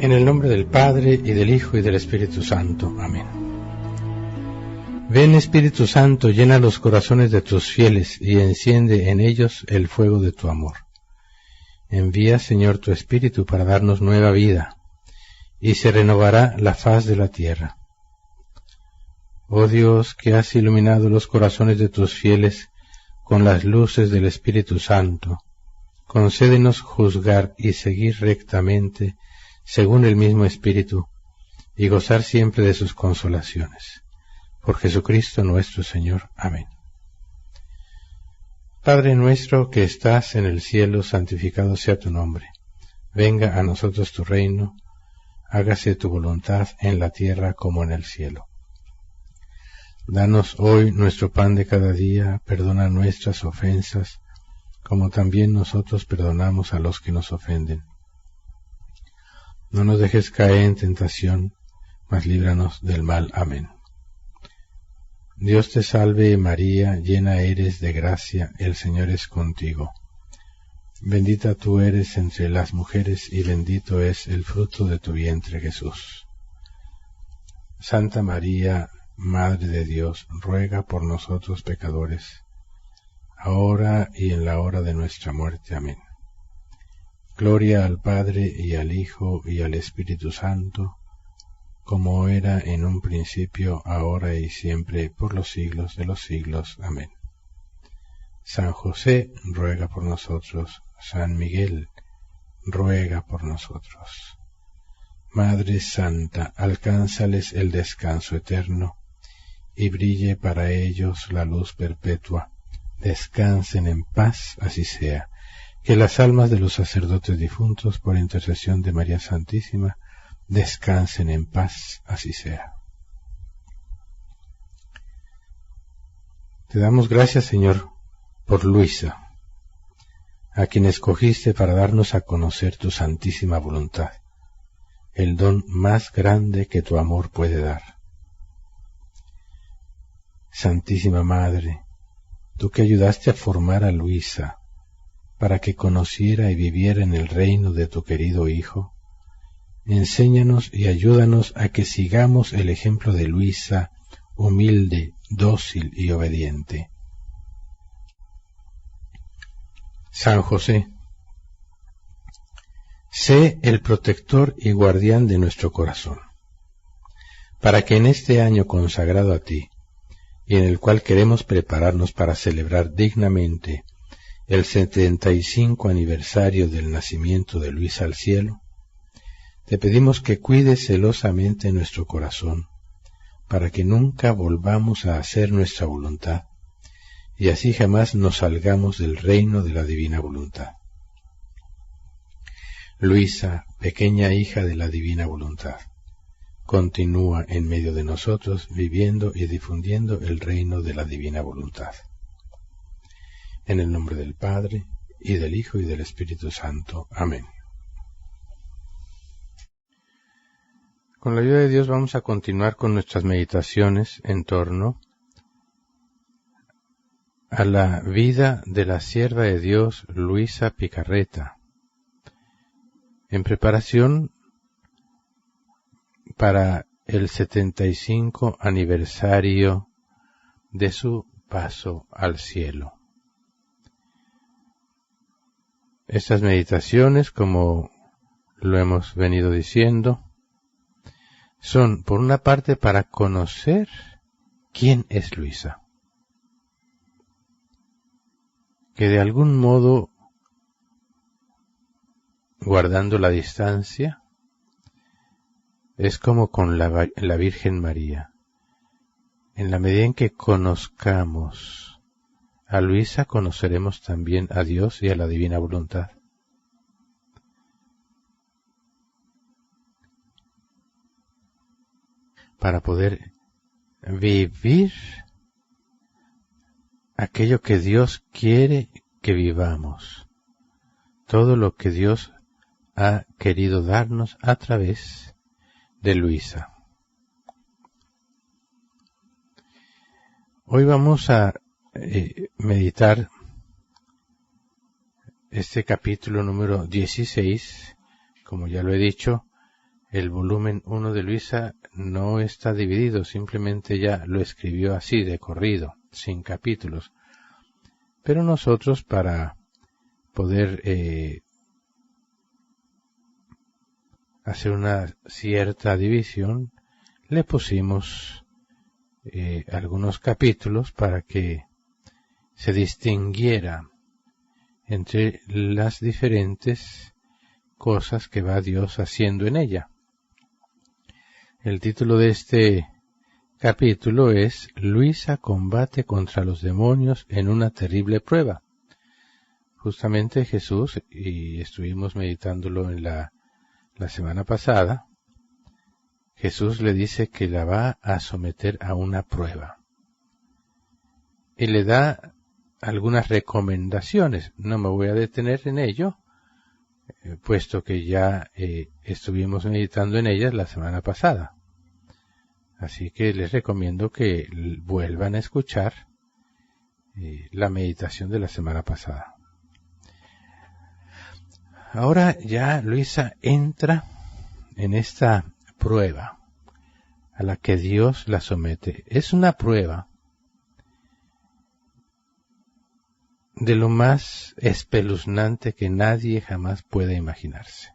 En el nombre del Padre, y del Hijo, y del Espíritu Santo. Amén. Ven, Espíritu Santo, llena los corazones de tus fieles, y enciende en ellos el fuego de tu amor. Envía, Señor, tu Espíritu para darnos nueva vida, y se renovará la faz de la tierra. Oh Dios, que has iluminado los corazones de tus fieles con las luces del Espíritu Santo, concédenos juzgar y seguir rectamente según el mismo Espíritu, y gozar siempre de sus consolaciones. Por Jesucristo nuestro Señor. Amén. Padre nuestro que estás en el cielo, santificado sea tu nombre. Venga a nosotros tu reino, hágase tu voluntad en la tierra como en el cielo. Danos hoy nuestro pan de cada día, perdona nuestras ofensas, como también nosotros perdonamos a los que nos ofenden. No nos dejes caer en tentación, mas líbranos del mal. Amén. Dios te salve María, llena eres de gracia, el Señor es contigo. Bendita tú eres entre las mujeres, y bendito es el fruto de tu vientre, Jesús. Santa María, Madre de Dios, ruega por nosotros pecadores, ahora y en la hora de nuestra muerte. Amén. Gloria al Padre, y al Hijo, y al Espíritu Santo, como era en un principio, ahora y siempre, por los siglos de los siglos. Amén. San José, ruega por nosotros. San Miguel, ruega por nosotros. Madre Santa, alcánzales el descanso eterno, y brille para ellos la luz perpetua. Descansen en paz, así sea. Que las almas de los sacerdotes difuntos, por intercesión de María Santísima, descansen en paz, así sea. Te damos gracias, Señor, por Luisa, a quien escogiste para darnos a conocer tu santísima voluntad, el don más grande que tu amor puede dar. Santísima Madre, tú que ayudaste a formar a Luisa para que conociera y viviera en el reino de tu querido Hijo, enséñanos y ayúdanos a que sigamos el ejemplo de Luisa, humilde, dócil y obediente. San José, sé el protector y guardián de nuestro corazón, para que en este año consagrado a ti, y en el cual queremos prepararnos para celebrar dignamente el 75 aniversario del nacimiento de Luisa al cielo, te pedimos que cuides celosamente nuestro corazón, para que nunca volvamos a hacer nuestra voluntad, y así jamás nos salgamos del reino de la divina voluntad. Luisa, pequeña hija de la divina voluntad, continúa en medio de nosotros, viviendo y difundiendo el reino de la divina voluntad. En el nombre del Padre, y del Hijo, y del Espíritu Santo. Amén. Con la ayuda de Dios vamos a continuar con nuestras meditaciones en torno a la vida de la sierva de Dios Luisa Picarreta, en preparación para el 75 aniversario de su paso al cielo. Estas meditaciones, como lo hemos venido diciendo, son, por una parte, para conocer quién es Luisa, que de algún modo, guardando la distancia, es como con la Virgen María. En la medida en que conozcamos a Luisa, conoceremos también a Dios y a la divina voluntad. Para poder vivir aquello que Dios quiere que vivamos, todo lo que Dios ha querido darnos a través de Luisa. Hoy vamos a meditar este capítulo número 16, como ya lo he dicho, el volumen 1 de Luisa no está dividido, simplemente ella lo escribió así, de corrido, sin capítulos. Pero nosotros, para poder hacer una cierta división, le pusimos algunos capítulos para que se distinguiera entre las diferentes cosas que va Dios haciendo en ella. El título de este capítulo es Luisa combate contra los demonios en una terrible prueba. Justamente Jesús, y estuvimos meditándolo en la semana pasada, Jesús le dice que la va a someter a una prueba. Y le da algunas recomendaciones. No me voy a detener en ello, puesto que ya estuvimos meditando en ellas la semana pasada. Así que les recomiendo que vuelvan a escuchar la meditación de la semana pasada. Ahora ya Luisa entra en esta prueba a la que Dios la somete. Es una prueba de lo más espeluznante que nadie jamás puede imaginarse.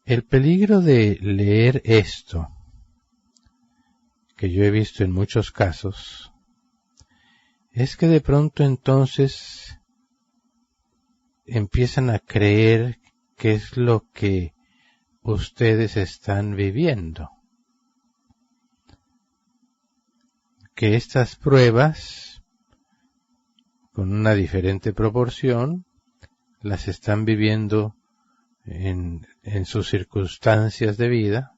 El peligro de leer esto, que yo he visto en muchos casos, es que de pronto entonces empiezan a creer que es lo que ustedes están viviendo. Que estas pruebas, con una diferente proporción, las están viviendo en sus circunstancias de vida,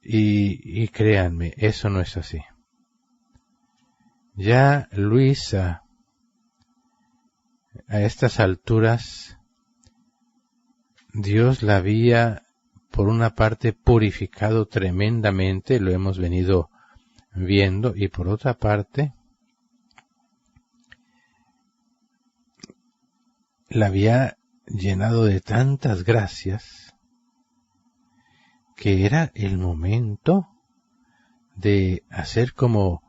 y créanme, eso no es así. Ya Luisa, a estas alturas, Dios la había, por una parte, purificado tremendamente, lo hemos venido viendo, y por otra parte, la había llenado de tantas gracias que era el momento de hacer como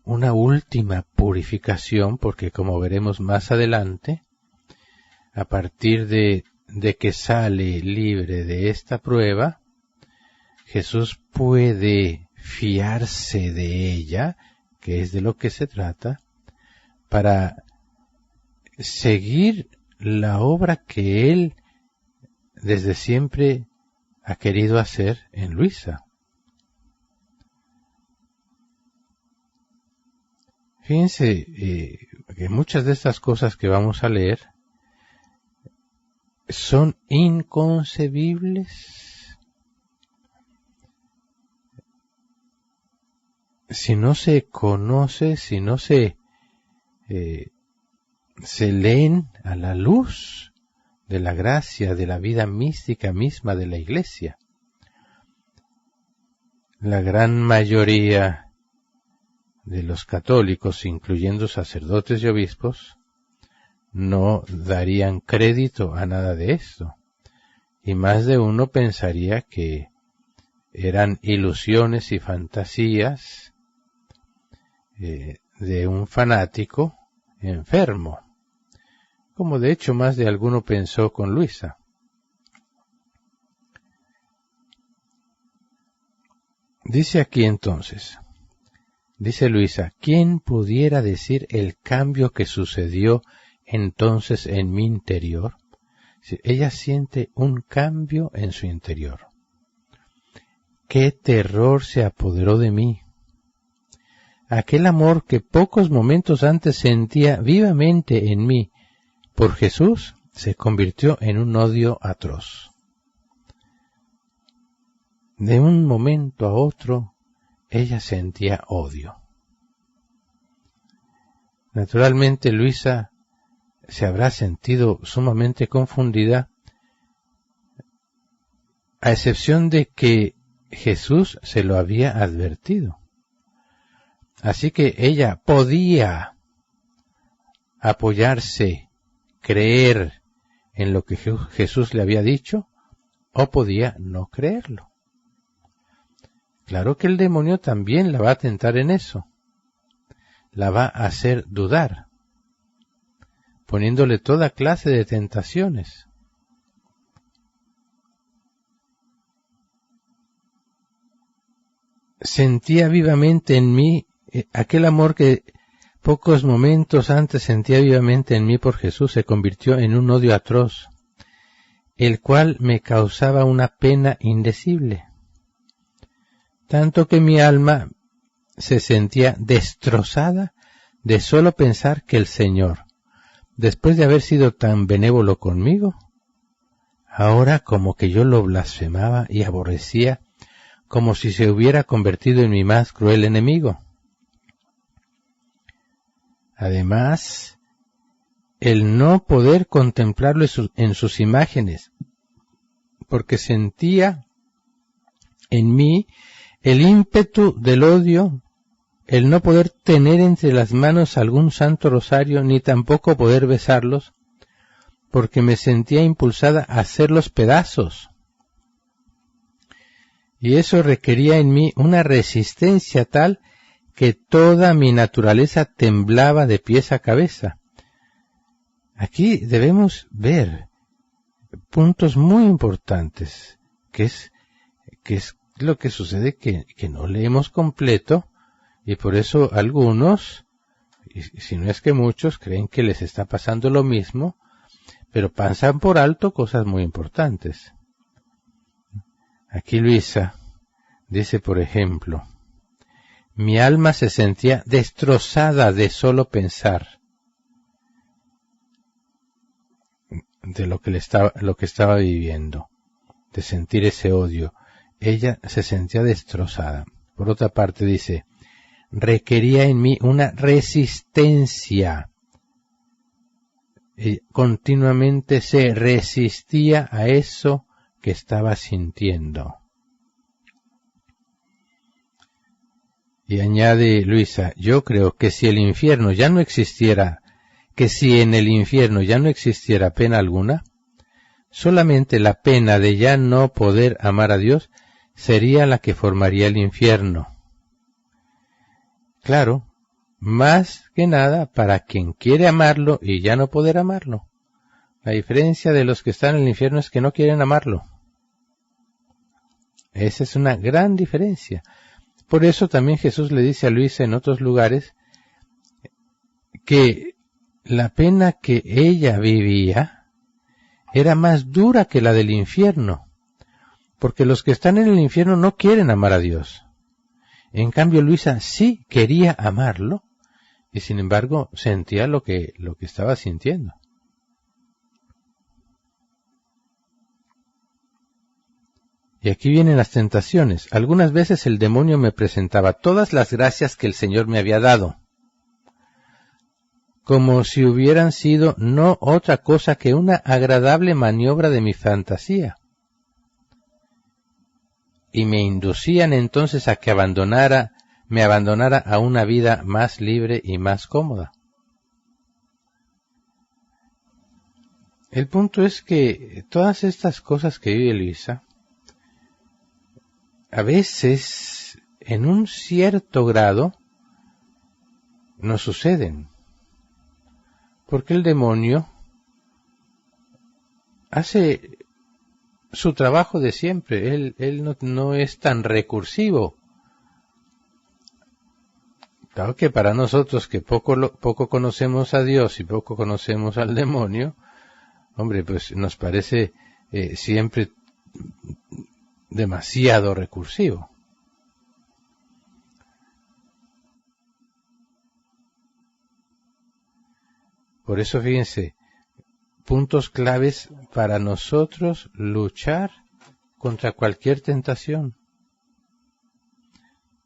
una última purificación, porque como veremos más adelante, a partir de que sale libre de esta prueba, Jesús puede fiarse de ella, que es de lo que se trata, para seguir la obra que Él desde siempre ha querido hacer en Luisa. Fíjense que muchas de estas cosas que vamos a leer son inconcebibles si no se conoce, si no se leen a la luz de la gracia, de la vida mística misma de la Iglesia. La gran mayoría de los católicos, incluyendo sacerdotes y obispos, no darían crédito a nada de esto. Y más de uno pensaría que eran ilusiones y fantasías de un fanático enfermo, como de hecho más de alguno pensó con Luisa. Dice aquí entonces, dice Luisa, ¿quién pudiera decir el cambio que sucedió entonces en mi interior? Ella siente un cambio en su interior. ¡Qué terror se apoderó de mí! Aquel amor que pocos momentos antes sentía vivamente en mí por Jesús se convirtió en un odio atroz. De un momento a otro, ella sentía odio. Naturalmente, Luisa se habrá sentido sumamente confundida, a excepción de que Jesús se lo había advertido. Así que ella podía apoyarse, creer en lo que Jesús le había dicho, o podía no creerlo. Claro que el demonio también la va a tentar en eso. La va a hacer dudar, poniéndole toda clase de tentaciones. Sentía vivamente en mí aquel amor que pocos momentos antes sentía vivamente en mí por Jesús, se convirtió en un odio atroz, el cual me causaba una pena indecible, tanto que mi alma se sentía destrozada de solo pensar que el Señor, después de haber sido tan benévolo conmigo, ahora como que yo lo blasfemaba y aborrecía, como si se hubiera convertido en mi más cruel enemigo. Además, el no poder contemplarlo en sus imágenes, porque sentía en mí el ímpetu del odio, el no poder tener entre las manos algún santo rosario, ni tampoco poder besarlos, porque me sentía impulsada a hacerlos pedazos. Y eso requería en mí una resistencia tal que toda mi naturaleza temblaba de pies a cabeza. Aquí debemos ver puntos muy importantes, que es lo que sucede que no leemos completo, y por eso algunos, y si no es que muchos, creen que les está pasando lo mismo, pero pasan por alto cosas muy importantes. Aquí Luisa dice, por ejemplo, mi alma se sentía destrozada de solo pensar de lo que estaba viviendo, de sentir ese odio. Ella se sentía destrozada. Por otra parte dice, requería en mí una resistencia. Continuamente se resistía a eso que estaba sintiendo. Y añade Luisa, yo creo que si en el infierno ya no existiera pena alguna, solamente la pena de ya no poder amar a Dios sería la que formaría el infierno. Claro, más que nada para quien quiere amarlo y ya no poder amarlo. La diferencia de los que están en el infierno es que no quieren amarlo. Esa es una gran diferencia. Por eso también Jesús le dice a Luisa en otros lugares que la pena que ella vivía era más dura que la del infierno, porque los que están en el infierno no quieren amar a Dios. En cambio Luisa sí quería amarlo y sin embargo sentía lo que estaba sintiendo. Y aquí vienen las tentaciones. Algunas veces el demonio me presentaba todas las gracias que el Señor me había dado, como si hubieran sido no otra cosa que una agradable maniobra de mi fantasía. Y me inducían entonces a que me abandonara a una vida más libre y más cómoda. El punto es que todas estas cosas que vive Luisa, a veces, en un cierto grado, nos suceden. Porque el demonio hace su trabajo de siempre. Él no es tan recursivo. Claro que para nosotros que poco conocemos a Dios y poco conocemos al demonio, hombre, pues nos parece siempre demasiado recursivo. Por eso fíjense, puntos claves para nosotros luchar contra cualquier tentación,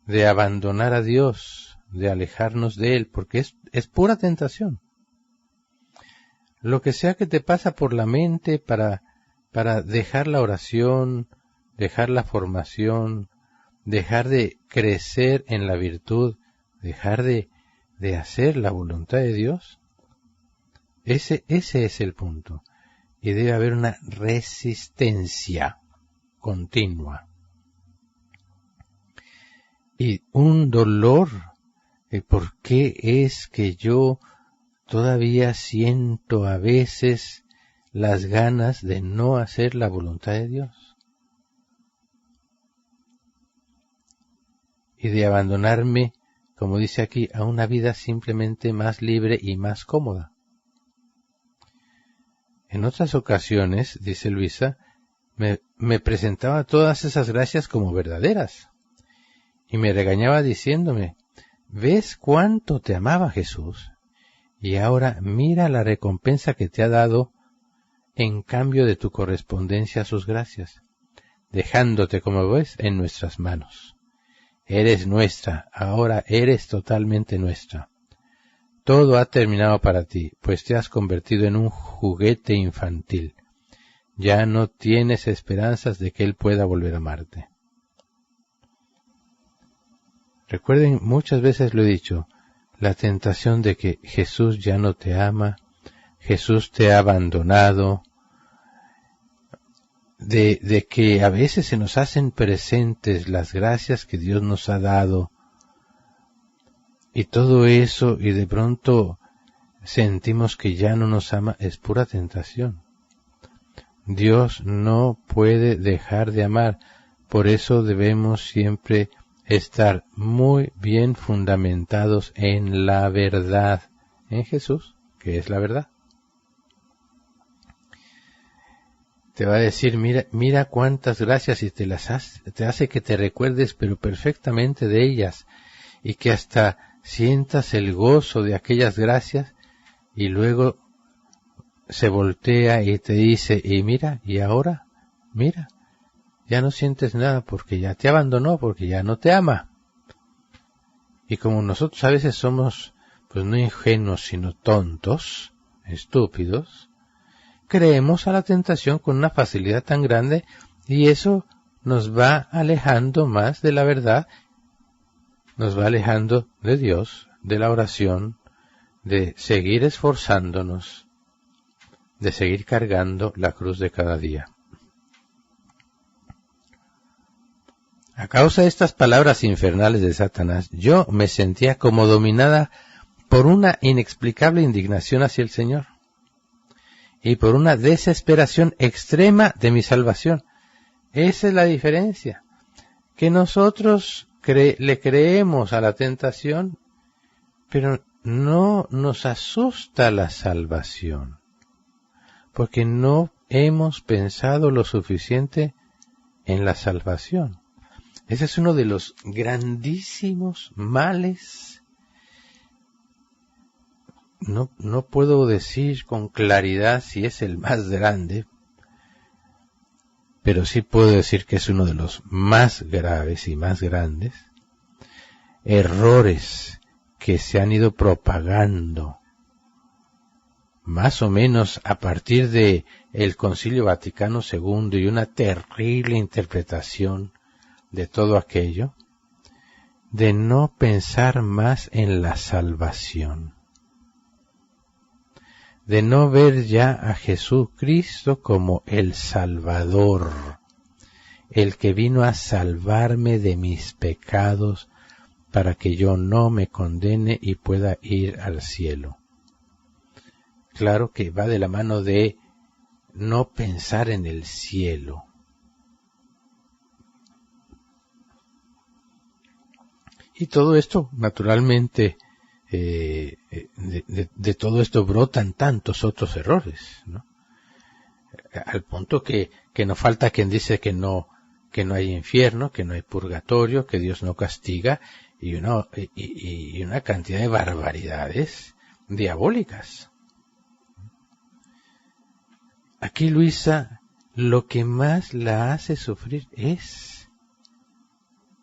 de abandonar a Dios, de alejarnos de Él, porque es pura tentación. Lo que sea que te pasa por la mente para dejar la oración, dejar la formación, dejar de crecer en la virtud, dejar de hacer la voluntad de Dios, ese es el punto. y debe haber una resistencia continua. Y un dolor, ¿por qué es que yo todavía siento a veces las ganas de no hacer la voluntad de Dios? Y de abandonarme, como dice aquí, a una vida simplemente más libre y más cómoda. En otras ocasiones, dice Luisa, me presentaba todas esas gracias como verdaderas. Y me regañaba diciéndome, ¿ves cuánto te amaba Jesús? Y ahora mira la recompensa que te ha dado en cambio de tu correspondencia a sus gracias, dejándote, como ves, en nuestras manos. Eres nuestra, ahora eres totalmente nuestra. Todo ha terminado para ti, pues te has convertido en un juguete infantil. Ya no tienes esperanzas de que Él pueda volver a amarte. Recuerden, muchas veces lo he dicho, la tentación de que Jesús ya no te ama, Jesús te ha abandonado, de que a veces se nos hacen presentes las gracias que Dios nos ha dado, y todo eso, y de pronto sentimos que ya no nos ama, es pura tentación. Dios no puede dejar de amar, por eso debemos siempre estar muy bien fundamentados en la verdad, en Jesús, que es la verdad. Te va a decir, mira cuántas gracias, y te hace que te recuerdes, pero perfectamente de ellas, y que hasta sientas el gozo de aquellas gracias, y luego se voltea y te dice, y mira, y ahora, mira, ya no sientes nada porque ya te abandonó, porque ya no te ama. Y como nosotros a veces somos, pues no ingenuos, sino tontos, estúpidos, creemos a la tentación con una facilidad tan grande, y eso nos va alejando más de la verdad, nos va alejando de Dios, de la oración, de seguir esforzándonos, de seguir cargando la cruz de cada día. A causa de estas palabras infernales de Satanás, yo me sentía como dominada por una inexplicable indignación hacia el Señor y por una desesperación extrema de mi salvación. Esa es la diferencia, que nosotros le creemos a la tentación, pero no nos asusta la salvación, porque no hemos pensado lo suficiente en la salvación. Ese es uno de los grandísimos males. No puedo decir con claridad si es el más grande, pero sí puedo decir que es uno de los más graves y más grandes errores que se han ido propagando más o menos a partir de el Concilio Vaticano II y una terrible interpretación de todo aquello, de no pensar más en la salvación, de no ver ya a Jesucristo como el Salvador, el que vino a salvarme de mis pecados para que yo no me condene y pueda ir al cielo. Claro que va de la mano de no pensar en el cielo. Y todo esto, naturalmente, de todo esto brotan tantos otros errores, ¿no? Al punto que no falta quien dice que no hay infierno, que no hay purgatorio, que Dios no castiga, y una cantidad de barbaridades diabólicas. Aquí Luisa, lo que más la hace sufrir es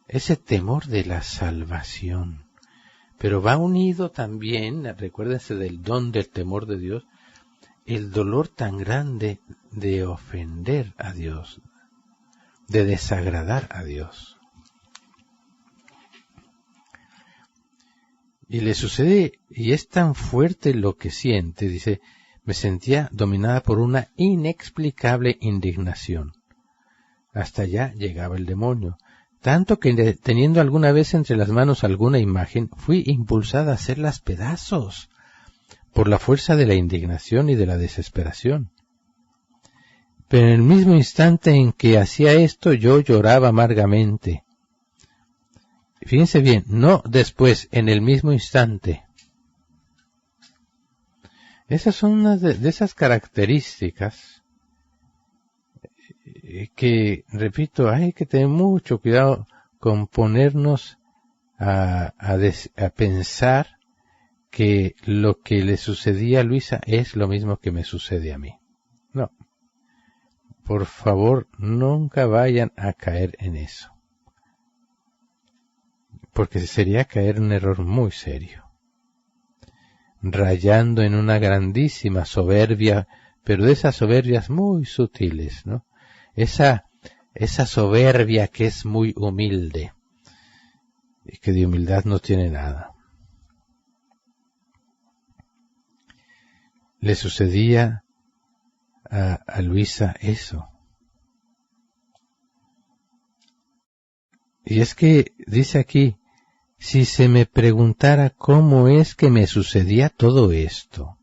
ese temor de la salvación. Pero va unido también, recuérdense del don del temor de Dios, el dolor tan grande de ofender a Dios, de desagradar a Dios. Y le sucede, y es tan fuerte lo que siente, dice, Me sentía dominada por una inexplicable indignación. Hasta allá llegaba el demonio, tanto que teniendo alguna vez entre las manos alguna imagen, fui impulsada a hacerlas pedazos por la fuerza de la indignación y de la desesperación. Pero en el mismo instante en que hacía esto, yo lloraba amargamente. Fíjense bien, no después, en el mismo instante. Esas son unas de esas características que, repito, hay que tener mucho cuidado con ponernos a pensar que lo que le sucedía a Luisa es lo mismo que me sucede a mí. No. Por favor, nunca vayan a caer en eso. Porque sería caer en un error muy serio. Rayando en una grandísima soberbia, pero de esas soberbias muy sutiles, ¿no? Esa soberbia que es muy humilde, y que de humildad no tiene nada. Le sucedía a Luisa eso. Y es que, dice aquí, si se me preguntara cómo es que me sucedía todo esto,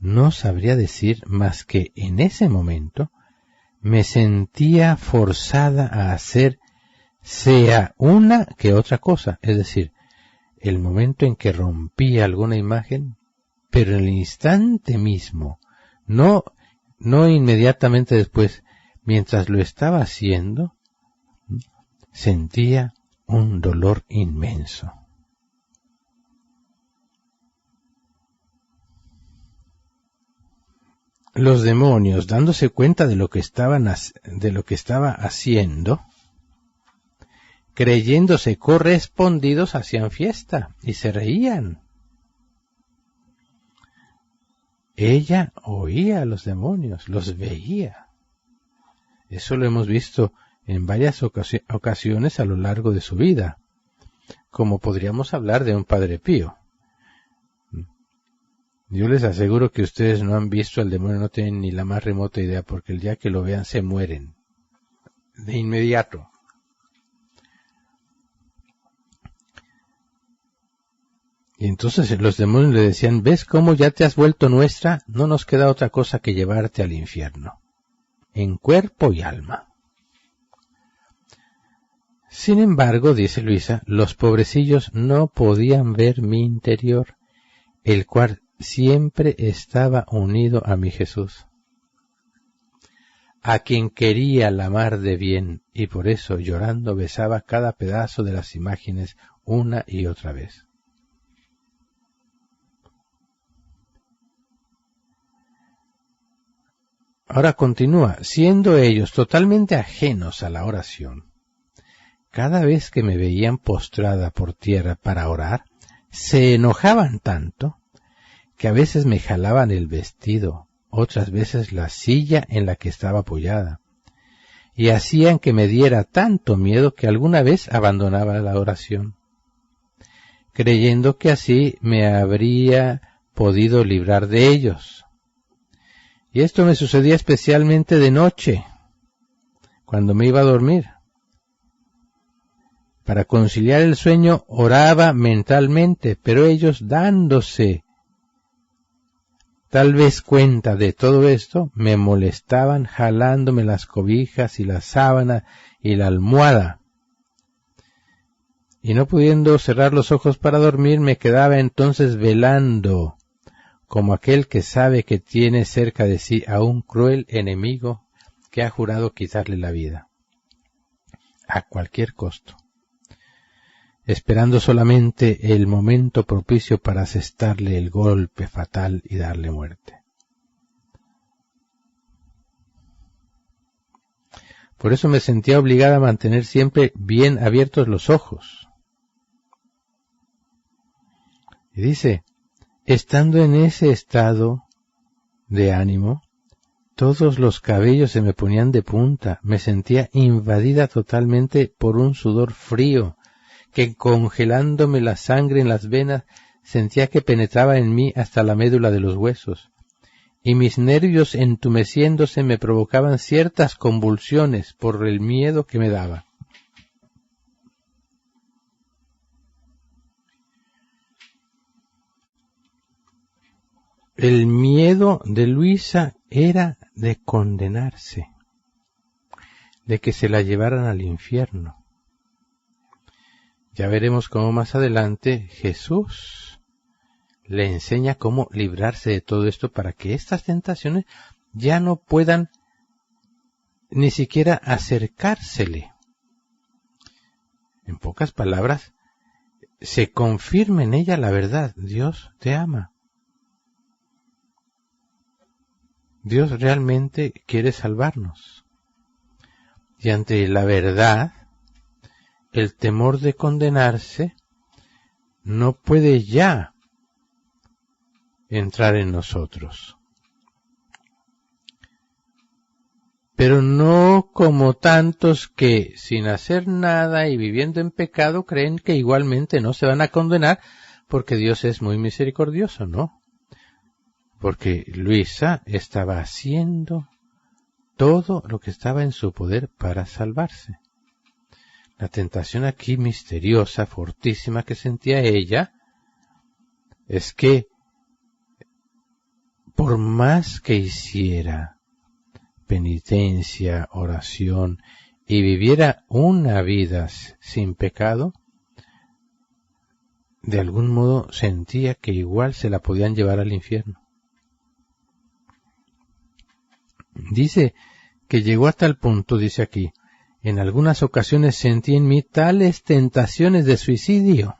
no sabría decir más que en ese momento me sentía forzada a hacer sea una que otra cosa, es decir, el momento en que rompía alguna imagen, pero en el instante mismo, no inmediatamente después, mientras lo estaba haciendo, sentía un dolor inmenso. Los demonios, dándose cuenta de lo que estaba haciendo, creyéndose correspondidos, hacían fiesta y se reían. Ella oía a los demonios, los veía. Eso lo hemos visto en varias ocasiones a lo largo de su vida, como podríamos hablar de un Padre Pío. Yo les aseguro que ustedes no han visto al demonio, no tienen ni la más remota idea, porque el día que lo vean se mueren, de inmediato. Y entonces los demonios le decían, ¿ves cómo ya te has vuelto nuestra? No nos queda otra cosa que llevarte al infierno, en cuerpo y alma. Sin embargo, dice Luisa, los pobrecillos no podían ver mi interior, el cual siempre estaba unido a mi Jesús, a quien quería la mar de bien, y por eso llorando besaba cada pedazo de las imágenes una y otra vez. Ahora continúa, siendo ellos totalmente ajenos a la oración, cada vez que me veían postrada por tierra para orar, se enojaban tanto que a veces me jalaban el vestido, otras veces la silla en la que estaba apoyada, y hacían que me diera tanto miedo que alguna vez abandonaba la oración, creyendo que así me habría podido librar de ellos. Y esto me sucedía especialmente de noche, cuando me iba a dormir. Para conciliar el sueño oraba mentalmente, pero ellos, dándose tal vez cuenta de todo esto, me molestaban jalándome las cobijas y la sábana y la almohada. Y no pudiendo cerrar los ojos para dormir, me quedaba entonces velando, como aquel que sabe que tiene cerca de sí a un cruel enemigo que ha jurado quitarle la vida, a cualquier costo, esperando solamente el momento propicio para asestarle el golpe fatal y darle muerte. Por eso me sentía obligada a mantener siempre bien abiertos los ojos. Y dice, estando en ese estado de ánimo, todos los cabellos se me ponían de punta, me sentía invadida totalmente por un sudor frío, que congelándome la sangre en las venas, sentía que penetraba en mí hasta la médula de los huesos, y mis nervios entumeciéndose me provocaban ciertas convulsiones por el miedo que me daba. El miedo de Luisa era de condenarse, de que se la llevaran al infierno. Ya veremos cómo más adelante Jesús le enseña cómo librarse de todo esto para que estas tentaciones ya no puedan ni siquiera acercársele. En pocas palabras, se confirma en ella la verdad. Dios te ama. Dios realmente quiere salvarnos. Y ante la verdad, el temor de condenarse no puede ya entrar en nosotros. Pero no como tantos que, sin hacer nada y viviendo en pecado, creen que igualmente no se van a condenar porque Dios es muy misericordioso, ¿no? Porque Luisa estaba haciendo todo lo que estaba en su poder para salvarse. La tentación aquí misteriosa, fortísima que sentía ella, es que por más que hiciera penitencia, oración y viviera una vida sin pecado, de algún modo sentía que igual se la podían llevar al infierno. Dice que llegó hasta el punto, dice aquí, en algunas ocasiones sentí en mí tales tentaciones de suicidio,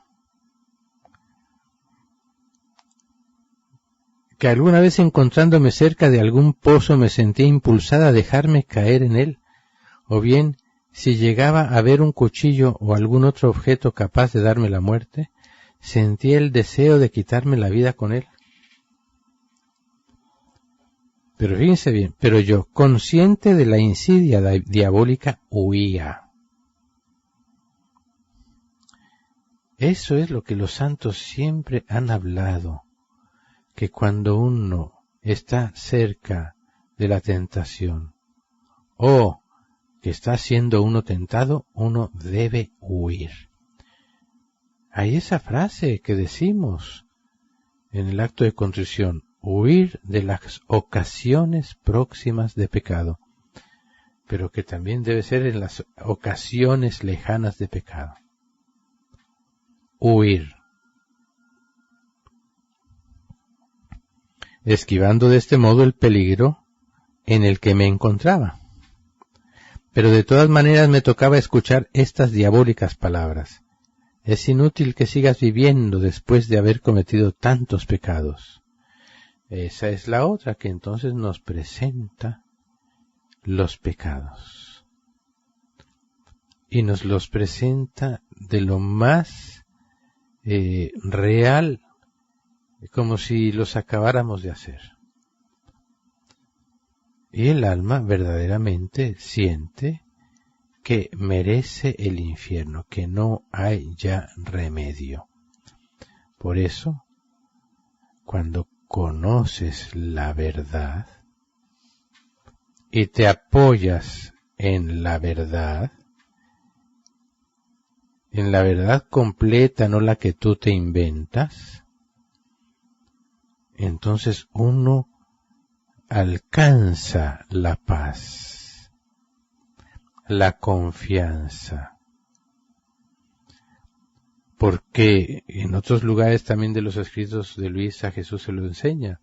que alguna vez encontrándome cerca de algún pozo me sentía impulsada a dejarme caer en él, o bien, si llegaba a ver un cuchillo o algún otro objeto capaz de darme la muerte, sentía el deseo de quitarme la vida con él. Pero fíjense bien, pero yo, consciente de la insidia diabólica, huía. Eso es lo que los santos siempre han hablado, que cuando uno está cerca de la tentación, o que está siendo uno tentado, uno debe huir. Hay esa frase que decimos en el acto de contrición, huir de las ocasiones próximas de pecado, pero que también debe ser en las ocasiones lejanas de pecado. Huir. Esquivando de este modo el peligro en el que me encontraba. Pero de todas maneras me tocaba escuchar estas diabólicas palabras. Es inútil que sigas viviendo después de haber cometido tantos pecados. Esa es la otra que entonces nos presenta los pecados. Y nos los presenta de lo más real, como si los acabáramos de hacer. Y el alma verdaderamente siente que merece el infierno, que no hay ya remedio. Por eso, cuando conoces la verdad y te apoyas en la verdad completa, no la que tú te inventas, entonces uno alcanza la paz, la confianza. Porque en otros lugares también de los escritos de Luisa Jesús se lo enseña.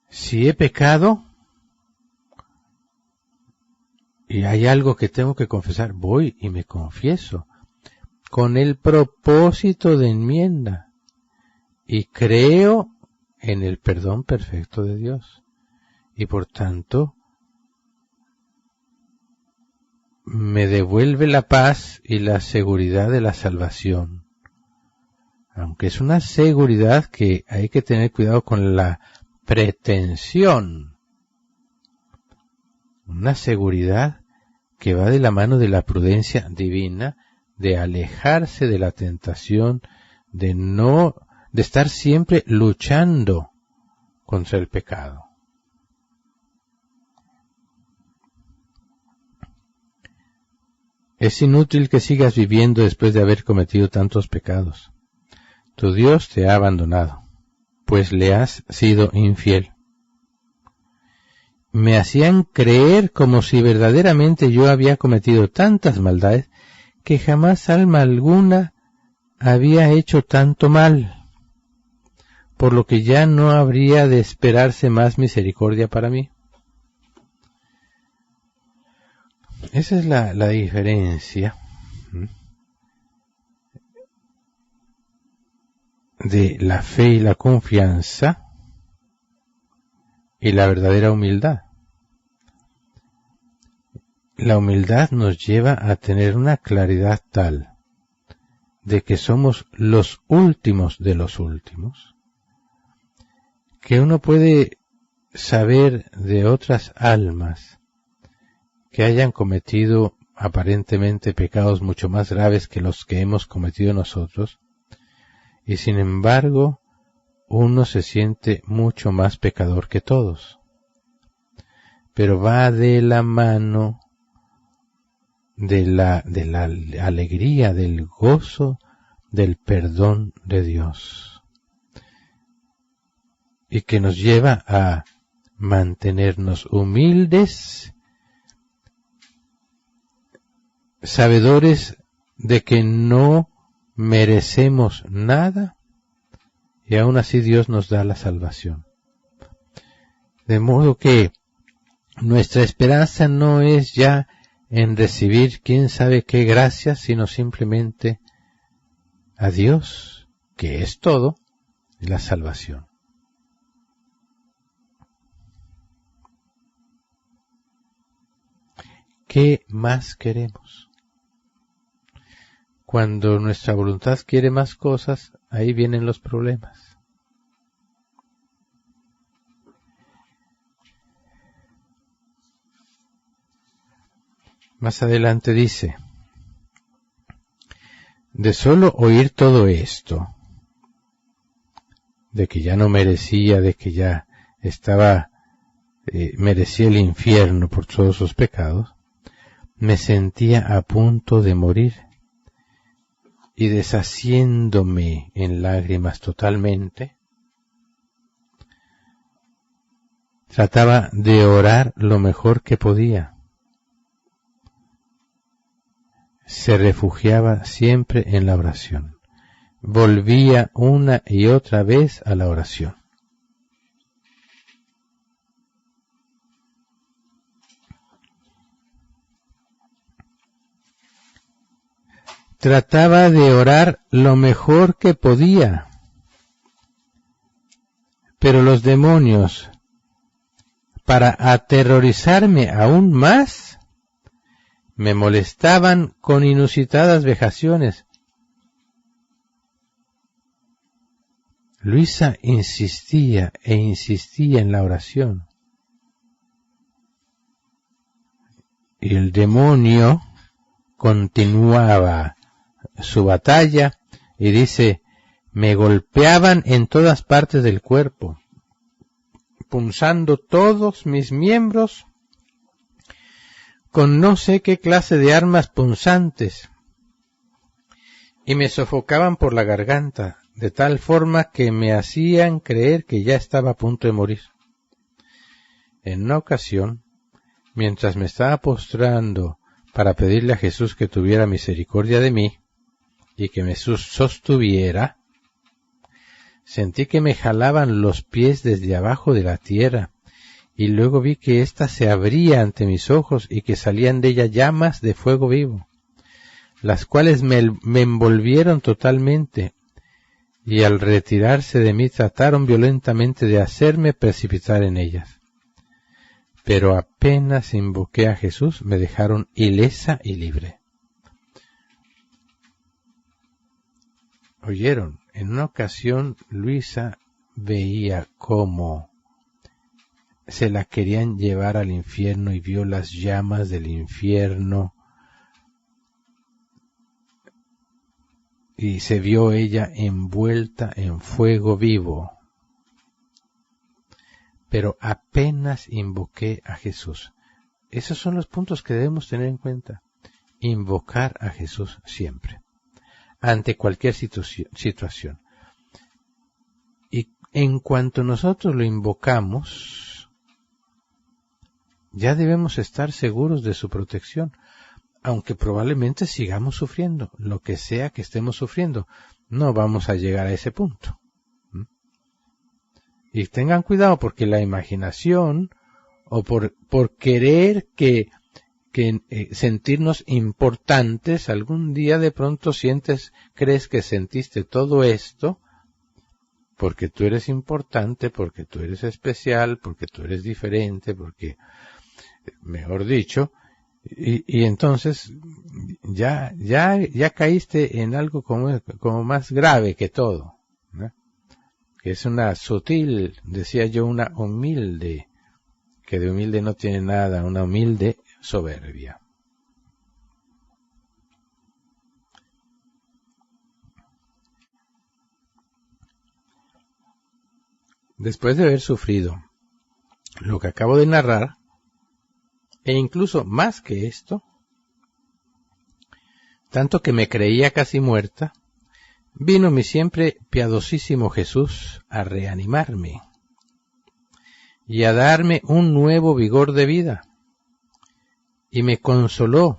Si he pecado y hay algo que tengo que confesar, voy y me confieso con el propósito de enmienda y creo en el perdón perfecto de Dios. Y por tanto, me devuelve la paz y la seguridad de la salvación. Aunque es una seguridad que hay que tener cuidado con la pretensión. Una seguridad que va de la mano de la prudencia divina, de alejarse de la tentación, de estar siempre luchando contra el pecado. Es inútil que sigas viviendo después de haber cometido tantos pecados. Tu Dios te ha abandonado, pues le has sido infiel. Me hacían creer como si verdaderamente yo había cometido tantas maldades que jamás alma alguna había hecho tanto mal, por lo que ya no habría de esperarse más misericordia para mí. Esa es la diferencia de la fe y la confianza y la verdadera humildad. La humildad nos lleva a tener una claridad tal de que somos los últimos de los últimos, que uno puede saber de otras almas que hayan cometido aparentemente pecados mucho más graves que los que hemos cometido nosotros, y sin embargo uno se siente mucho más pecador que todos. Pero va de la mano de la alegría, del gozo, del perdón de Dios, y que nos lleva a mantenernos humildes, sabedores de que no merecemos nada, y aún así Dios nos da la salvación. De modo que nuestra esperanza no es ya en recibir quién sabe qué gracias, sino simplemente a Dios, que es todo, y la salvación. ¿Qué más queremos? Cuando nuestra voluntad quiere más cosas, ahí vienen los problemas. Más adelante dice, de solo oír todo esto, de que ya no merecía, de que ya merecía el infierno por todos sus pecados, me sentía a punto de morir, y deshaciéndome en lágrimas totalmente, trataba de orar lo mejor que podía. Se refugiaba siempre en la oración. Volvía una y otra vez a la oración. Trataba de orar lo mejor que podía, pero los demonios, para aterrorizarme aún más, me molestaban con inusitadas vejaciones. Luisa insistía e insistía en la oración, y el demonio continuaba su batalla, y dice, me golpeaban en todas partes del cuerpo, punzando todos mis miembros con no sé qué clase de armas punzantes, y me sofocaban por la garganta, de tal forma que me hacían creer que ya estaba a punto de morir. En una ocasión, mientras me estaba postrando para pedirle a Jesús que tuviera misericordia de mí y que me sostuviera, sentí que me jalaban los pies desde abajo de la tierra, y luego vi que ésta se abría ante mis ojos y que salían de ella llamas de fuego vivo, las cuales me envolvieron totalmente, y al retirarse de mí trataron violentamente de hacerme precipitar en ellas. Pero apenas invoqué a Jesús, me dejaron ilesa y libre. ¿Oyeron? En una ocasión Luisa veía cómo se la querían llevar al infierno y vio las llamas del infierno y se vio ella envuelta en fuego vivo. pero apenas invoqué a Jesús. Esos son los puntos que debemos tener en cuenta. Invocar a Jesús siempre, ante cualquier situación. Y en cuanto nosotros lo invocamos, ya debemos estar seguros de su protección, aunque probablemente sigamos sufriendo, lo que sea que estemos sufriendo, no vamos a llegar a ese punto. Y tengan cuidado porque la imaginación, o por querer que sentirnos importantes, algún día de pronto crees que sentiste todo esto, porque tú eres importante, porque tú eres especial, porque tú eres diferente, porque, mejor dicho, y entonces ya caíste en algo como más grave que todo, ¿no? Que es una sutil, decía yo, una humilde, que de humilde no tiene nada, una humilde soberbia. Después de haber sufrido lo que acabo de narrar, e incluso más que esto, tanto que me creía casi muerta, vino mi siempre piadosísimo Jesús a reanimarme y a darme un nuevo vigor de vida, y me consoló,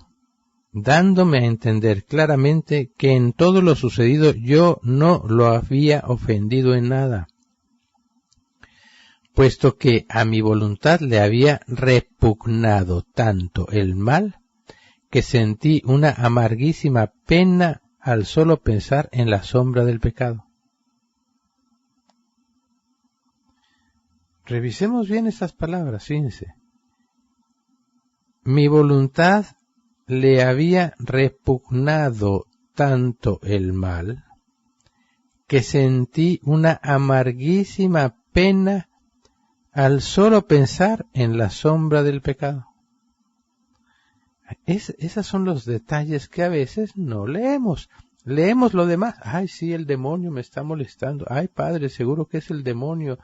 dándome a entender claramente que en todo lo sucedido yo no lo había ofendido en nada, puesto que a mi voluntad le había repugnado tanto el mal, que sentí una amarguísima pena al solo pensar en la sombra del pecado. Revisemos bien estas palabras, fíjense. Mi voluntad le había repugnado tanto el mal, que sentí una amarguísima pena al solo pensar en la sombra del pecado. Esos son los detalles que a veces no leemos. Leemos lo demás. Ay, sí, el demonio me está molestando. Ay, padre, seguro que es el demonio.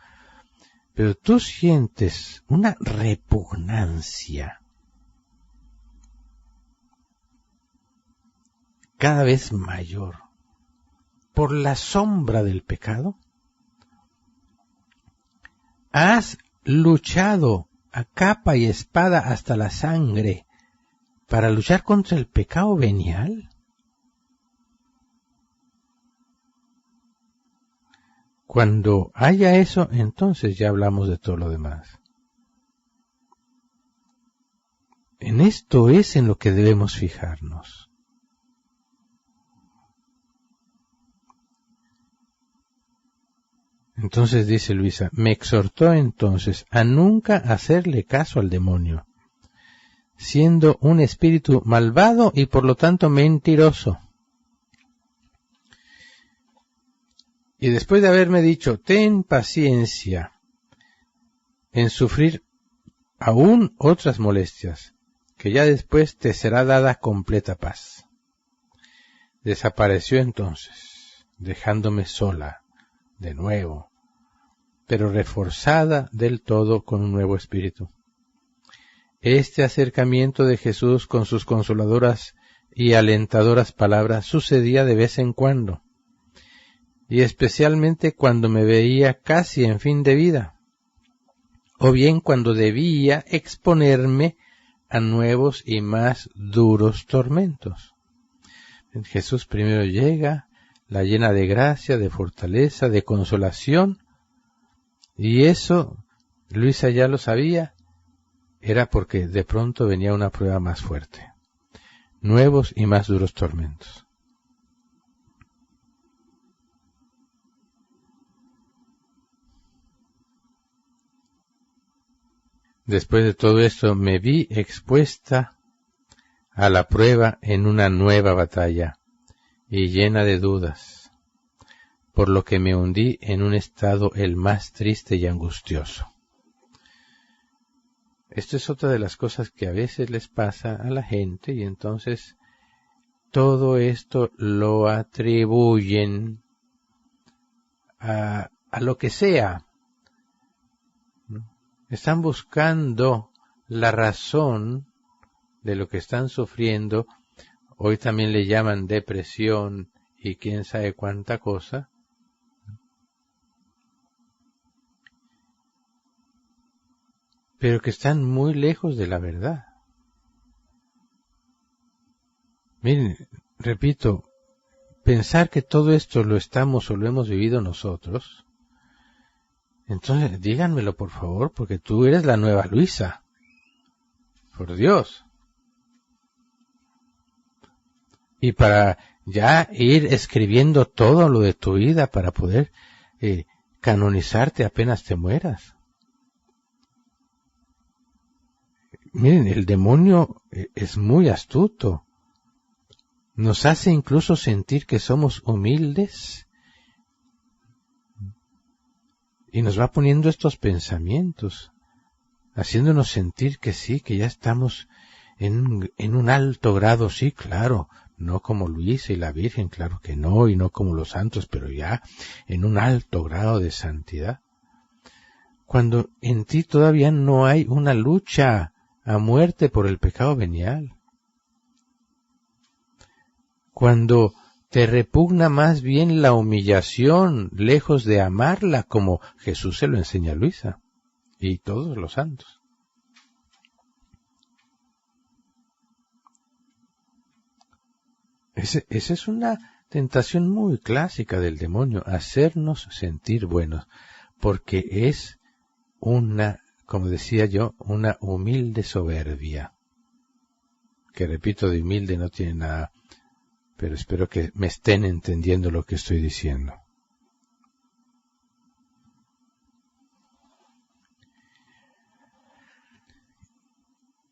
Pero tú sientes una repugnancia cada vez mayor por la sombra del pecado. Has luchado a capa y espada hasta la sangre para luchar contra el pecado venial. Cuando haya eso, entonces ya hablamos de todo lo demás. En esto es en lo que debemos fijarnos. Entonces dice Luisa, me exhortó entonces a nunca hacerle caso al demonio, siendo un espíritu malvado y por lo tanto mentiroso. Y después de haberme dicho, ten paciencia en sufrir aún otras molestias, que ya después te será dada completa paz. Desapareció entonces, dejándome sola, de nuevo, pero reforzada del todo con un nuevo espíritu. Este acercamiento de Jesús con sus consoladoras y alentadoras palabras sucedía de vez en cuando, y especialmente cuando me veía casi en fin de vida, o bien cuando debía exponerme a nuevos y más duros tormentos. Jesús primero llega, la llena de gracia, de fortaleza, de consolación, y eso, Luisa ya lo sabía, era porque de pronto venía una prueba más fuerte, nuevos y más duros tormentos. Después de todo esto me vi expuesta a la prueba en una nueva batalla y llena de dudas, por lo que me hundí en un estado el más triste y angustioso. Esto es otra de las cosas que a veces les pasa a la gente, y entonces todo esto lo atribuyen a lo que sea, ¿no? están buscando la razón de lo que están sufriendo. Hoy también le llaman depresión y quién sabe cuánta cosa. Pero que están muy lejos de la verdad. Miren, repito, pensar que todo esto lo estamos o lo hemos vivido nosotros, entonces díganmelo por favor, porque tú eres la nueva Luisa. Por Dios. Y para ya ir escribiendo todo lo de tu vida para poder canonizarte apenas te mueras. Miren, el demonio es muy astuto. Nos hace incluso sentir que somos humildes y nos va poniendo estos pensamientos, haciéndonos sentir que sí, que ya estamos en un alto grado, sí, claro, no como Luisa y la Virgen, claro que no, y no como los santos, pero ya en un alto grado de santidad. Cuando en ti todavía no hay una lucha a muerte por el pecado venial. Cuando te repugna más bien la humillación, lejos de amarla, como Jesús se lo enseña a Luisa y todos los santos. Esa es una tentación muy clásica del demonio, hacernos sentir buenos, porque es una, como decía yo, una humilde soberbia, que repito, de humilde no tiene nada, pero espero que me estén entendiendo lo que estoy diciendo.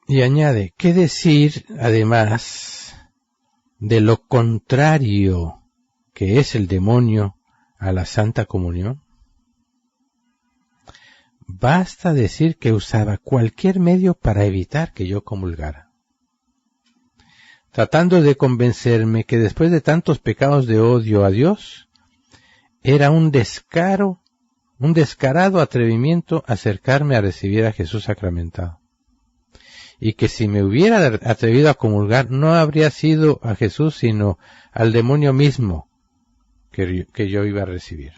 Y añade, ¿qué decir además de lo contrario que es el demonio a la Santa Comunión? Basta decir que usaba cualquier medio para evitar que yo comulgara, tratando de convencerme que después de tantos pecados de odio a Dios, era un descarado atrevimiento acercarme a recibir a Jesús sacramentado. Y que si me hubiera atrevido a comulgar, no habría sido a Jesús, sino al demonio mismo que yo iba a recibir.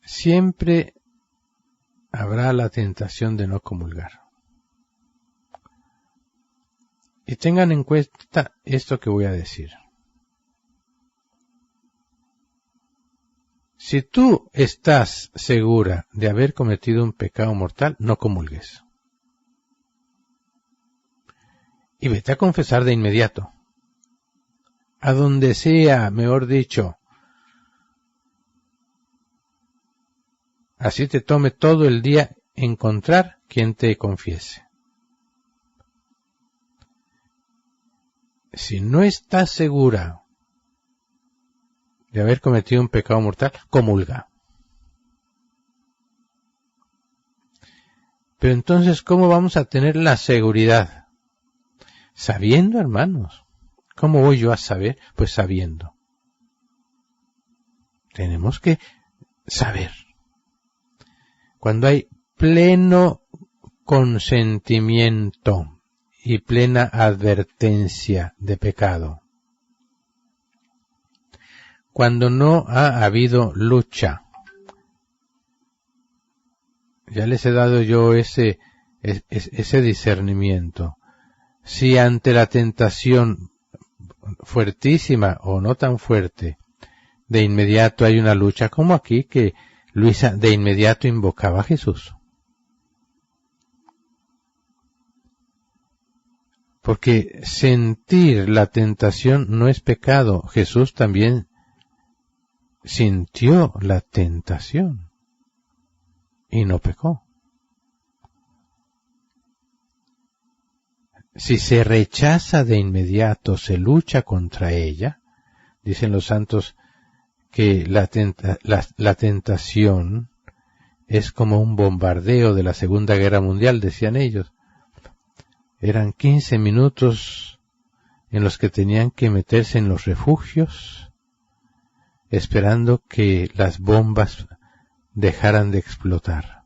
Siempre habrá la tentación de no comulgar. Y tengan en cuenta esto que voy a decir. Si tú estás segura de haber cometido un pecado mortal, no comulgues. Y vete a confesar de inmediato. A donde sea, mejor dicho. Así te tome todo el día encontrar quien te confiese. Si no estás segura de haber cometido un pecado mortal, comulga. Pero entonces, ¿cómo vamos a tener la seguridad? Sabiendo, hermanos. ¿Cómo voy yo a saber? Pues sabiendo. Tenemos que saber. Cuando hay pleno consentimiento y plena advertencia de pecado. Cuando no ha habido lucha. Ya les he dado yo ese discernimiento. Si ante la tentación fuertísima o no tan fuerte, de inmediato hay una lucha, como aquí que Luisa de inmediato invocaba a Jesús. Porque sentir la tentación no es pecado. Jesús también sintió la tentación y no pecó. Si se rechaza de inmediato, se lucha contra ella, dicen los santos que la tentación es como un bombardeo de la Segunda Guerra Mundial, decían ellos. Eran 15 minutos en los que tenían que meterse en los refugios, esperando que las bombas dejaran de explotar.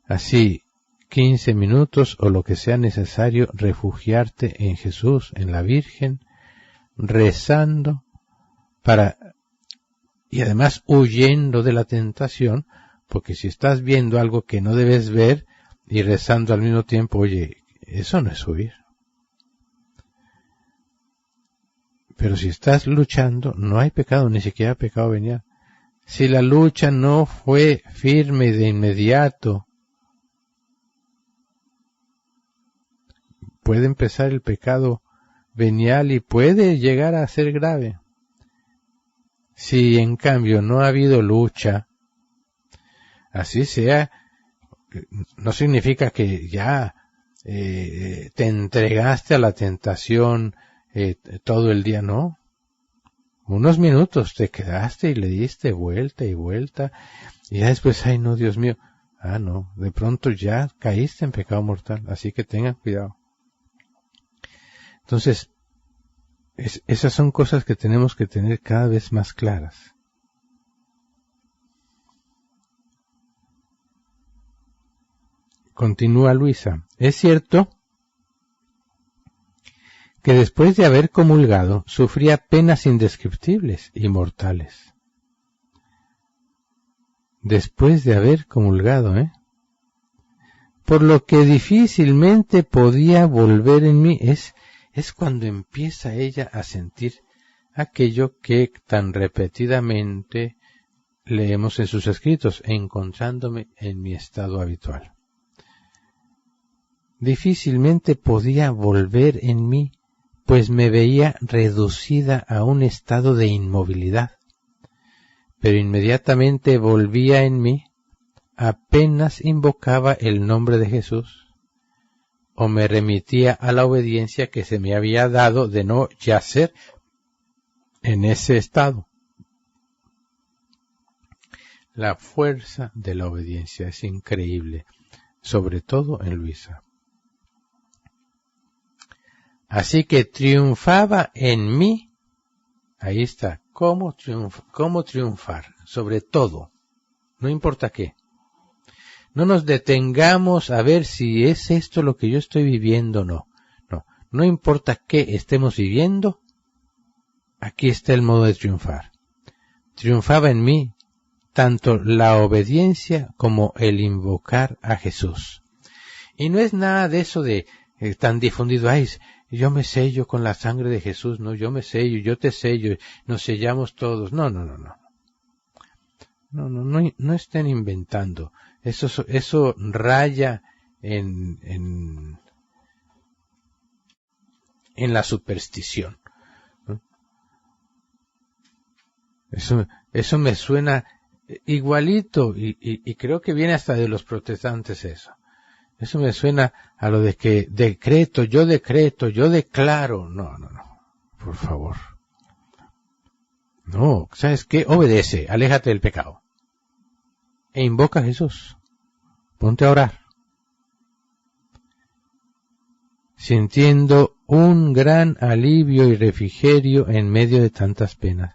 Así, 15 minutos o lo que sea necesario, refugiarte en Jesús, en la Virgen, rezando y además huyendo de la tentación, porque si estás viendo algo que no debes ver y rezando al mismo tiempo, oye, eso no es huir. Pero si estás luchando, no hay pecado, ni siquiera pecado venial. Si la lucha no fue firme de inmediato, puede empezar el pecado venial y puede llegar a ser grave. Si en cambio no ha habido lucha, así sea, no significa que ya te entregaste a la tentación todo el día, no. Unos minutos te quedaste y le diste vuelta y vuelta, y ya después, ay no, Dios mío, no, de pronto ya caíste en pecado mortal, así que tengan cuidado. Entonces, esas son cosas que tenemos que tener cada vez más claras. Continúa Luisa. Es cierto que después de haber comulgado sufría penas indescriptibles y mortales. Después de haber comulgado, por lo que difícilmente podía volver en mí. Es cuando empieza ella a sentir aquello que tan repetidamente leemos en sus escritos, encontrándome en mi estado habitual. Difícilmente podía volver en mí, pues me veía reducida a un estado de inmovilidad. Pero inmediatamente volvía en mí, apenas invocaba el nombre de Jesús, o me remitía a la obediencia que se me había dado de no yacer en ese estado. La fuerza de la obediencia es increíble, sobre todo en Luisa. Así que triunfaba en mí, ahí está, cómo triunfar, sobre todo, no importa qué. No nos detengamos a ver si es esto lo que yo estoy viviendo o no. No importa qué estemos viviendo, aquí está el modo de triunfar. Triunfaba en mí tanto la obediencia como el invocar a Jesús. Y no es nada de eso de tan difundido, yo me sello con la sangre de Jesús, no, yo me sello, yo te sello, nos sellamos todos. No. No estén inventando. Eso raya en la superstición, ¿no? Eso me suena igualito y creo que viene hasta de los protestantes eso. Eso me suena a lo de que yo declaro. No, por favor. No, ¿sabes qué? Obedece, aléjate del pecado. E invoca a Jesús. Ponte a orar. Sintiendo un gran alivio y refrigerio en medio de tantas penas.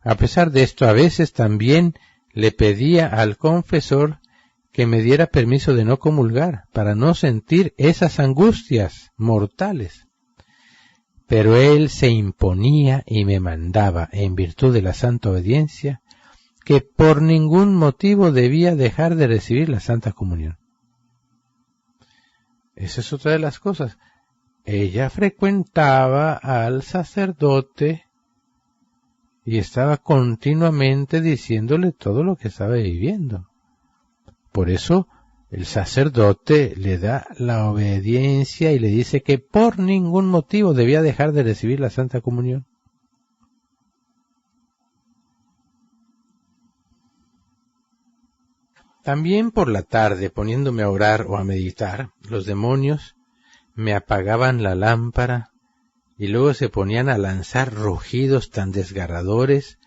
A pesar de esto, a veces también le pedía al confesor que me diera permiso de no comulgar, para no sentir esas angustias mortales. Pero él se imponía y me mandaba, en virtud de la santa obediencia, que por ningún motivo debía dejar de recibir la Santa Comunión. Esa es otra de las cosas. Ella frecuentaba al sacerdote y estaba continuamente diciéndole todo lo que estaba viviendo. Por eso el sacerdote le da la obediencia y le dice que por ningún motivo debía dejar de recibir la Santa Comunión. También por la tarde, poniéndome a orar o a meditar, los demonios me apagaban la lámpara y luego se ponían a lanzar rugidos tan desgarradores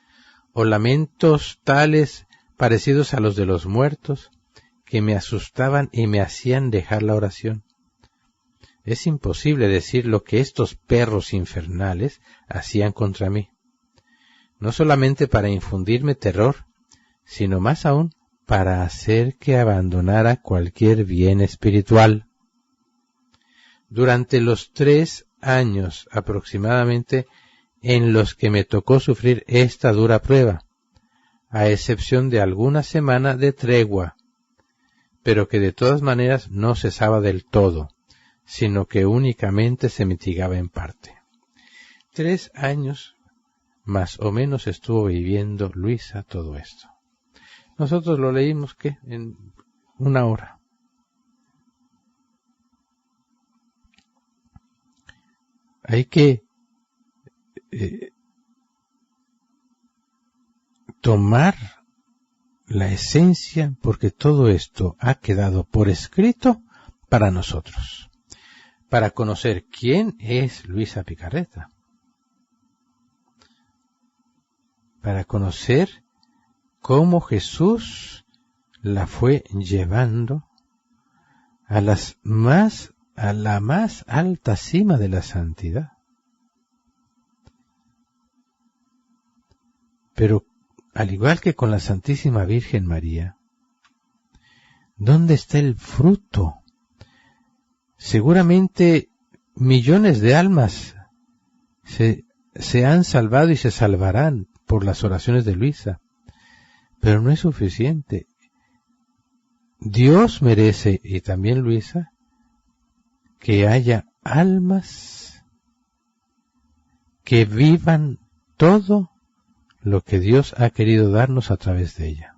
o lamentos tales parecidos a los de los muertos que me asustaban y me hacían dejar la oración. Es imposible decir lo que estos perros infernales hacían contra mí. no solamente para infundirme terror, sino más aún para hacer que abandonara cualquier bien espiritual. Durante los 3 años aproximadamente en los que me tocó sufrir esta dura prueba, a excepción de alguna semana de tregua, pero que de todas maneras no cesaba del todo, sino que únicamente se mitigaba en parte. 3 años más o menos estuvo viviendo Luisa todo esto. Nosotros lo leímos, ¿qué? En 1 hora. Hay que tomar la esencia, porque todo esto ha quedado por escrito para nosotros, para conocer quién es Luisa Picarreta, para conocer cómo Jesús la fue llevando a la más alta cima de la santidad. Pero al igual que con la Santísima Virgen María, ¿dónde está el fruto? Seguramente millones de almas se han salvado y se salvarán por las oraciones de Luisa, pero no es suficiente. Dios merece, y también Luisa, que haya almas que vivan todo lo que Dios ha querido darnos a través de ella.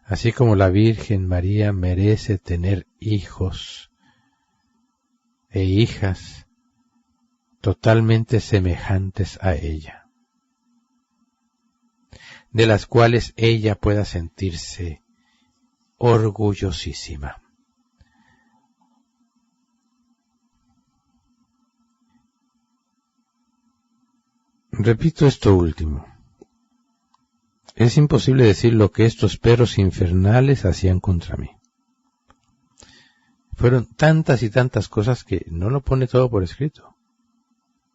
Así como la Virgen María merece tener hijos e hijas totalmente semejantes a ella, de las cuales ella pueda sentirse orgullosísima. Repito esto último. Es imposible decir lo que estos perros infernales hacían contra mí. Fueron tantas y tantas cosas que no lo pone todo por escrito.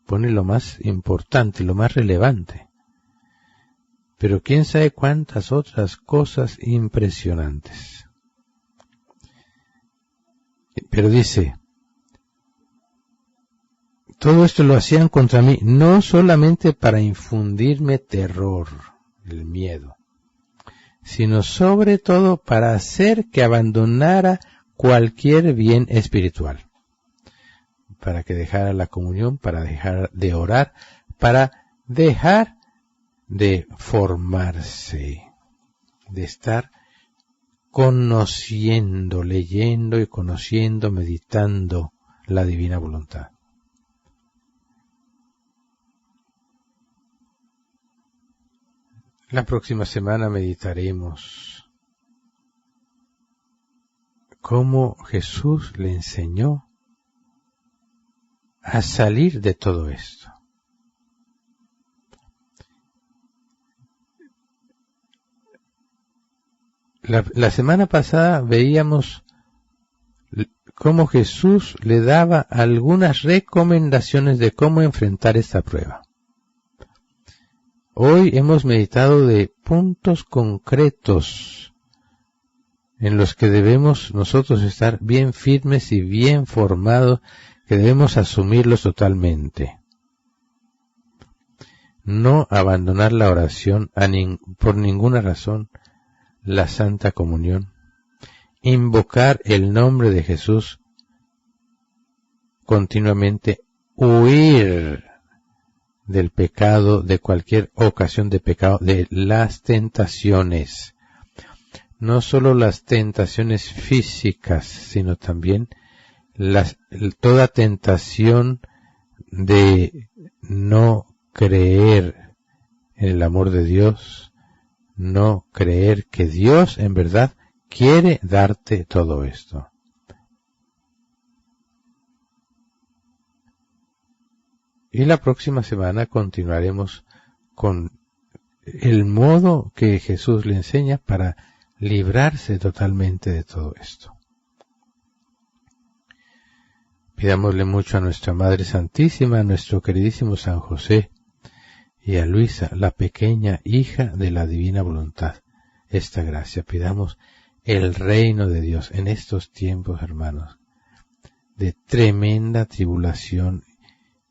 Pone lo más importante, lo más relevante. Pero quién sabe cuántas otras cosas impresionantes. Pero dice, todo esto lo hacían contra mí, no solamente para infundirme terror, el miedo, sino sobre todo para hacer que abandonara cualquier bien espiritual, para que dejara la comunión, para dejar de orar, para dejar de formarse, de estar conociendo, leyendo y conociendo, meditando la divina voluntad. La próxima semana meditaremos cómo Jesús le enseñó a salir de todo esto. La semana pasada veíamos cómo Jesús le daba algunas recomendaciones de cómo enfrentar esta prueba. Hoy hemos meditado de puntos concretos en los que debemos nosotros estar bien firmes y bien formados, que debemos asumirlos totalmente. No abandonar la oración por ninguna razón, la Santa Comunión, invocar el nombre de Jesús continuamente, huir del pecado, de cualquier ocasión de pecado, de las tentaciones. No solo las tentaciones físicas, sino también toda tentación de no creer en el amor de Dios, no creer que Dios en verdad quiere darte todo esto. Y la próxima semana continuaremos con el modo que Jesús le enseña para librarse totalmente de todo esto. Pidámosle mucho a nuestra Madre Santísima, a nuestro queridísimo San José y a Luisa, la pequeña hija de la divina voluntad, esta gracia. Pidamos el reino de Dios en estos tiempos, hermanos, de tremenda tribulación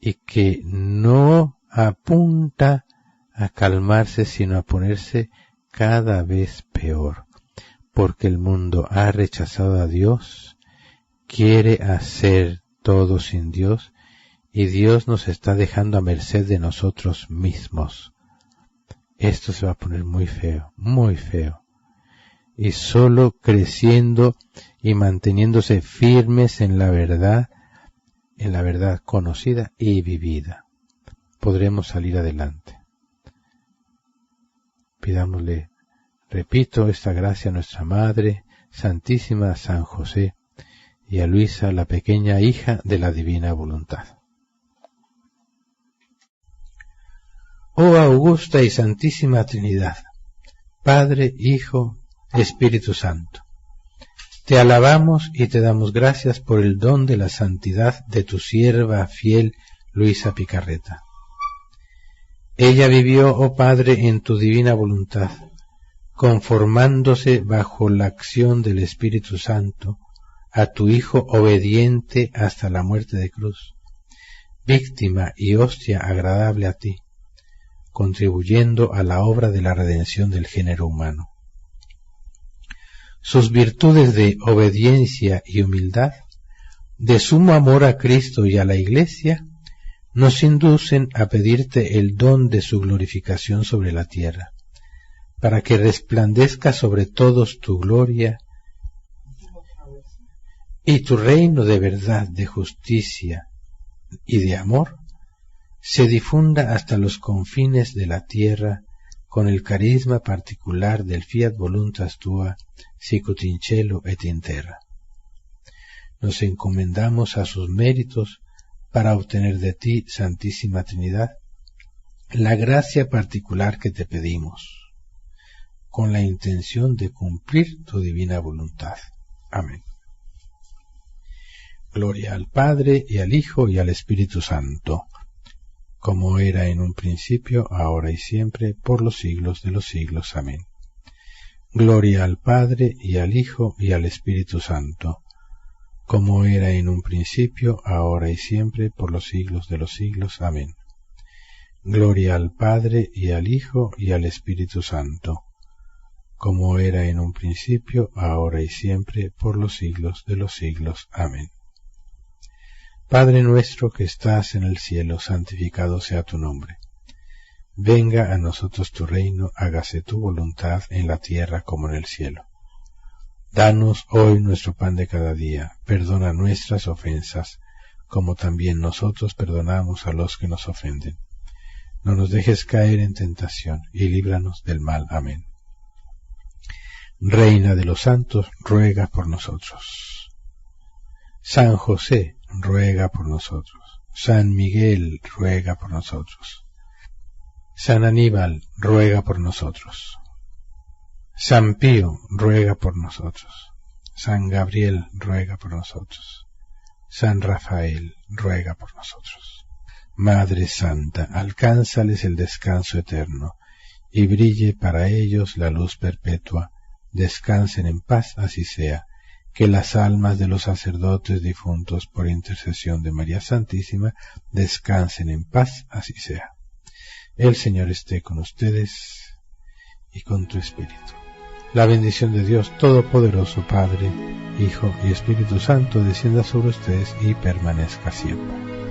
y que no apunta a calmarse, sino a ponerse cada vez peor, porque el mundo ha rechazado a Dios, quiere hacer todo sin Dios, y Dios nos está dejando a merced de nosotros mismos. Esto se va a poner muy feo, muy feo. Y solo creciendo y manteniéndose firmes en la verdad conocida y vivida, podremos salir adelante. Pidámosle, repito, esta gracia a nuestra Madre Santísima, a San José y a Luisa, la pequeña hija de la divina voluntad. Oh augusta y santísima Trinidad, Padre, Hijo, Espíritu Santo, te alabamos y te damos gracias por el don de la santidad de tu sierva fiel Luisa Picarreta. Ella vivió, oh Padre, en tu divina voluntad, conformándose bajo la acción del Espíritu Santo a tu Hijo obediente hasta la muerte de cruz, víctima y hostia agradable a ti, contribuyendo a la obra de la redención del género humano. Sus virtudes de obediencia y humildad, de sumo amor a Cristo y a la Iglesia, nos inducen a pedirte el don de su glorificación sobre la tierra, para que resplandezca sobre todos tu gloria y tu reino de verdad, de justicia y de amor se difunda hasta los confines de la tierra con el carisma particular del fiat voluntas tua, sicut in cielo et in terra. Nos encomendamos a sus méritos para obtener de ti, Santísima Trinidad, la gracia particular que te pedimos, con la intención de cumplir tu divina voluntad. Amén. Gloria al Padre, y al Hijo, y al Espíritu Santo, como era en un principio, ahora y siempre, por los siglos de los siglos. Amén. Gloria al Padre, y al Hijo, y al Espíritu Santo, como era en un principio, ahora y siempre, por los siglos de los siglos. Amén. Gloria al Padre, y al Hijo, y al Espíritu Santo, como era en un principio, ahora y siempre, por los siglos de los siglos. Amén. Padre nuestro que estás en el cielo, santificado sea tu nombre. Venga a nosotros tu reino, hágase tu voluntad en la tierra como en el cielo. Danos hoy nuestro pan de cada día, perdona nuestras ofensas, como también nosotros perdonamos a los que nos ofenden. No nos dejes caer en tentación, y líbranos del mal. Amén. Reina de los santos, ruega por nosotros. San José, ruega por nosotros. San Miguel, ruega por nosotros. San Aníbal, ruega por nosotros. San Pío, ruega por nosotros. San Gabriel, ruega por nosotros. San Rafael, ruega por nosotros. Madre Santa, alcánzales el descanso eterno, y brille para ellos la luz perpetua. Descansen en paz, así sea. Que las almas de los sacerdotes difuntos por intercesión de María Santísima descansen en paz, así sea. El Señor esté con ustedes y con tu espíritu. La bendición de Dios Todopoderoso, Padre, Hijo y Espíritu Santo, descienda sobre ustedes y permanezca siempre.